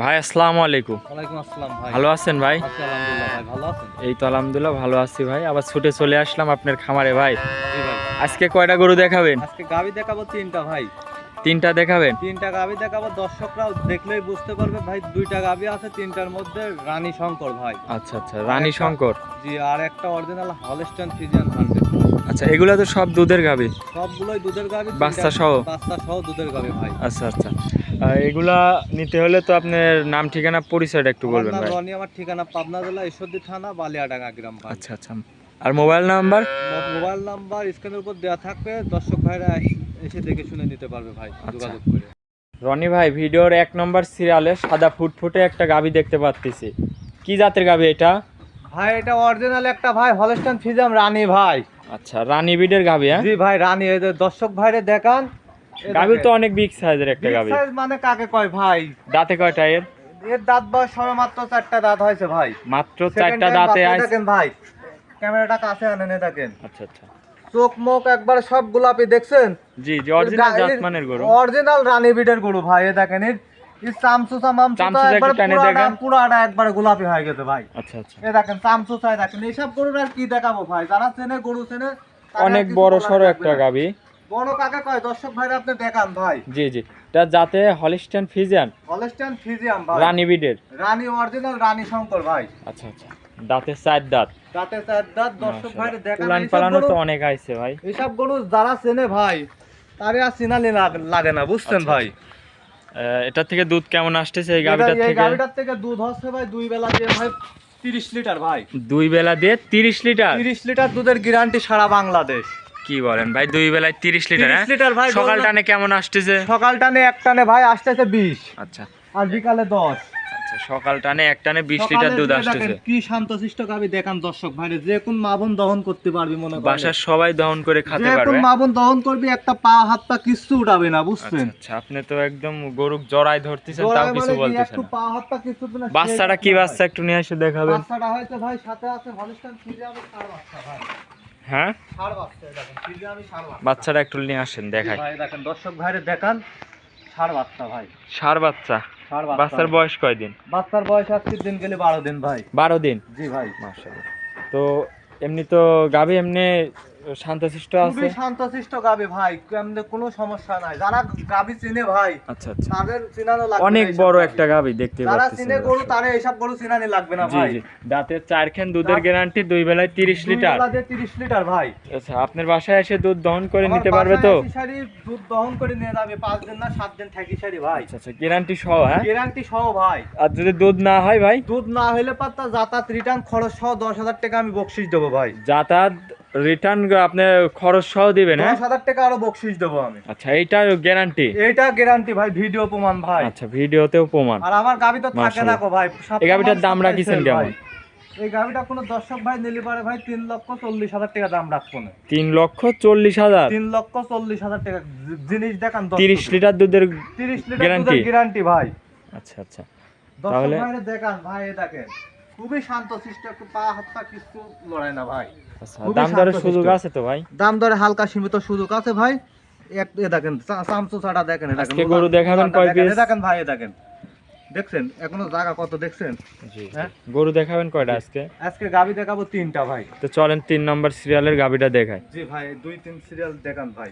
ভাই আসসালামু আলাইকুম। ওয়ালাইকুম আসসালাম ভাই। ভালো আছেন ভাই? আছি আলহামদুলিল্লাহ ভাই, ভালো আছেন? এই তো আলহামদুলিল্লাহ ভালো আছি ভাই। আবার ছুটে চলে আসলাম আপনার খামারে ভাই। জি ভাই। আজকে কয়টা গরু দেখাবেন? আজকে গাভী দেখাবো তিনটা ভাই। তিনটা দেখাবেন? তিনটা গাভী দেখাবো, দর্শকরাও দেখলেই বুঝতে পারবে ভাই। দুইটা গাভী আছে, তিনটার মধ্যে রানী শঙ্কর ভাই। আচ্ছা আচ্ছা, রানী শঙ্কর। জি, আর একটা অরিজিনাল হলস্টাইন ফ্রিজিয়ান 100। আচ্ছা, এগুলো তো সব দুধের গাভী? সবগুলোই দুধের গাভী, বাচ্চা সহ? বাচ্চা সহ দুধের গাভী ভাই। আচ্ছা আচ্ছা, এগুলা নিতে হলে তো আপনার নাম ঠিকানা পরিচয়টা একটু আমার বলবেন নাম ভাই। রনি, আমার ঠিকানা পাবনা জেলা ঈশ্বরদী থানা বালিয়াডাঙ্গা গ্রাম ভাই। আচ্ছা আচ্ছা, আর মোবাইল নাম্বার? মোবাইল নাম্বার স্ক্রিনের উপর দেওয়া থাকবে, দর্শক ভাইরা এসে দেখে শুনে নিতে পারবে ভাই, যোগাযোগ করে। রনি ভাই, ভিডিওর 1 নম্বর সিরিয়ালে সাদা ফুটফুটে একটা গাভী দেখতে পাচ্ছি। কি জাতের গাভী এটা? ভাই এটা অরিজিনাল একটা ভাই হলস্টাইন ফ্রিজিয়ান রানী ভাই। আচ্ছা, রানী বিডের গাভী? হ্যাঁ জি ভাই, রানী। এই যে দর্শক ভাইরে দেখান, গাভী তো অনেক বিগ সাইজের একটা Big গাভী। size মানে কাকে কয় ভাই? দাঁতে কয়টা এর? এর দাঁত বয়স সবে মাত্র 4টা দাঁত হয়েছে ভাই। মাত্র Second 4টা time দাঁতে বাচ্চা আইছে। দেখেন ভাই, ক্যামেরাটা কাছে আনেন, দেখেন আচ্ছা আচ্ছা, চোখ মুখ একবার সব গোলাপি, দেখছেন? জি জি, অরিজিনাল জাতমানের গরু। অরিজিনাল রানী বিডের গরু ভাই। এ দেখেন এর চামচুচা মামচুচা চামচুচা একবার একটু টানে পুরাটা দেখেন। পুরাটা একবার গোলাপি হয়ে গেছে ভাই। আচ্ছা আচ্ছা, এ দেখেন চামচুচায় দেখেন। এইসব গরুর আর কি দেখাবো ভাই, যারা চেনে গরু চেনে তারা অনেক কিছু বড় বলার সড়ো থাকবে একটা না। গাভী। বড় কাকে কয় দর্শক ভাইরা আপনি দেখান ভাই। জি জি, এটা জাতে হলিস্টাইন ফ্রিজিয়ান হলস্টাইন ফ্রিজিয়ান ভাই, রানী বিডের। রানী অরিজিনাল রানী শঙ্কর ভাই। আচ্ছা আচ্ছা, দাঁতে 4 দাঁত। দাঁতে 4 দাঁত, দর্শক ভাইরা দেখান। উলান পালানো তো অনেক আইছে ভাই। এইসব গরু যারা চেনে ভাই তারে আর চিনালি লাগে না, বুঝছেন ভাই। এটা থেকে দুধ কেমন আসতেছে এই গাভীটার এই থেকে? গাভীটার থেকে দুধ হচ্ছে ভাই 2 বেলা দিয়ে ভাই 30 লিটার ভাই। 2 বেলা দিয়ে 30 লিটার? 30 লিটার দুধের গ্যারান্টি সারা বাংলাদেশ। কি বলেন ভাই, 2 বেলায় 30 লিটার? 30 লিটার ভাই। সকাল টানে কেমন আসতেছে? সকাল টানে এক টানে ভাই আসতেছে 20, আচ্ছা আর বিকালে 10। আচ্ছা, সকাল টানে এক টানে 20 লিটার দুধ আসতেছে। কি শান্তশিষ্ট গাভী দেখান দর্শক ভাইরে, যে কোন মাবন দহন করতে পারবি মনে করেন। বাসার সবাই দহন করে খেতে যে কোন পারবে? মাবন দহন করবি, একটা পা হাত পা কিচ্ছু উঠাবে না, বুঝছেন? আচ্ছা আচ্ছা, আপনি তো একদম গরু জড়াই ধরতেছেন, তাও জোড়ায় কিছু মানে কি, বলতেছেন একটু না। পা হাত পা কিচ্ছু উঠবে না। বাচ্চাটা কি বাচ্চা একটু নিয়ে এসে দেখাবেন? বাচ্চাটা হয়তো ভাই সাথে আছে হলস্টাইন ফ্রিজিয়ান ষাঁড় বাচ্চা ভাই। হ্যাঁ, ষাঁড় বাচ্চা, এই দেখেন ফ্রিজিয়ান ষাঁড় বাচ্চা। বাচ্চাটা একটু নিয়ে আসেন দেখাই। ভাই দেখেন দর্শক ভাইরে দেখান, ষাঁড় বাচ্চা ভাই। ষাঁড় বাচ্চা? ষাঁড় বাচ্চা। বাচ্চার বয়স কয়দিন? বাচ্চার বয়স আজকে দিন গেলে 12 দিন ভাই। 12 দিন? জি ভাই। মাশাআল্লাহ। তো এমনি তো গাভী এমনি শান্তশিষ্ট আছে? খুবই শান্তশিষ্ট গাভী ভাই, এমনি কোনো সমস্যা নাই। যারা গাভী চিনে ভাই আচ্ছা আচ্ছা, তাদের চিনানো লাগবে না। অনেক এইসব বড় গাভী। একটা গাভী দেখতে যারা পাচ্ছেন। চিনে গরু তারে এইসব গরু চিনানি লাগবে না জি ভাই। জি, দাঁতের 4 খান দুধের গ্যারান্টি, 2 বেলায় 30 দুই লিটার। বেলা দিয়ে 30 লিটার ভাই। আচ্ছা, আপনার বাসায় এসে দুধ দহন করে আমার নিতে পারবে তো? বাসায় এসে সারি দুধ দহন করে নিয়ে যাবে, 5 দিন না 7 দিন থাকি সারি ভাই। আচ্ছা আচ্ছা, গ্যারান্টি সহ? হ্যাঁ, গ্যারান্টি সহ ভাই। আর যদি দুধ না হয় ভাই? দুধ না হইলে পাতা যাতায়াত রিটার্ন খরচ সহ 10,000 টাকা আমি বকশিস দেবো ভাই। যাতায়াত রিটার্ন আপনি খরচ সহ দিবেন? হ্যাঁ, 10,000 টাকা আরো বকশিস দেবো আমি। আচ্ছা, এইটা গ্যারান্টি? এইটা গ্যারান্টি ভাই, ভিডিও প্রমাণ ভাই। আচ্ছা, ভিডিওতেও প্রমাণ। আর আমার গাবি তো থাকে না মাশাআল্লাহ। গো ভাই। এই গাবিটার দাম রাখিছেন কেমন? এই গাবিটা কোনো দর্শক ভাই নিলে পারে ভাই 3,40,000 টাকা দাম রাখবো না। 3,40,000? 3,40,000 টাকা জিনিস দেখান। 30 লিটার দুধের 30 লিটার গ্যারান্টি? দুধের গ্যারান্টি ভাই। আচ্ছা আচ্ছা, দর্শক তাহলে ভাইরে দেখান ভাই, এই দেখেন খুবই শান্তশিষ্ট, একটু পা হাত পা কিছু লড়াই না ভাই। আচ্ছা, খুবই দাম দরের শান্তশিষ্ট। সুযোগ আছে তো ভাই? দাম দরে হালকা সীমিত সুযোগ আছে ভাই। এ দেখেন চামচুচাটা দেখেন, এই দেখেন আজকে গরু দেখাবেন কয় দেখেন, পিস? এই দেখেন ভাই, এই দেখেন, দেখছেন এখনো জায়গা কত দেখছেন? জি, হ্যাঁ? গরু দেখাবেন কয়টা আজকে? আজকে গাবি দেখাবো 3টা ভাই। তো চলেন 3 নম্বর সিরিয়ালের গাবিটা দেখাই। জি ভাই, 2-3 সিরিয়াল দেখান ভাই।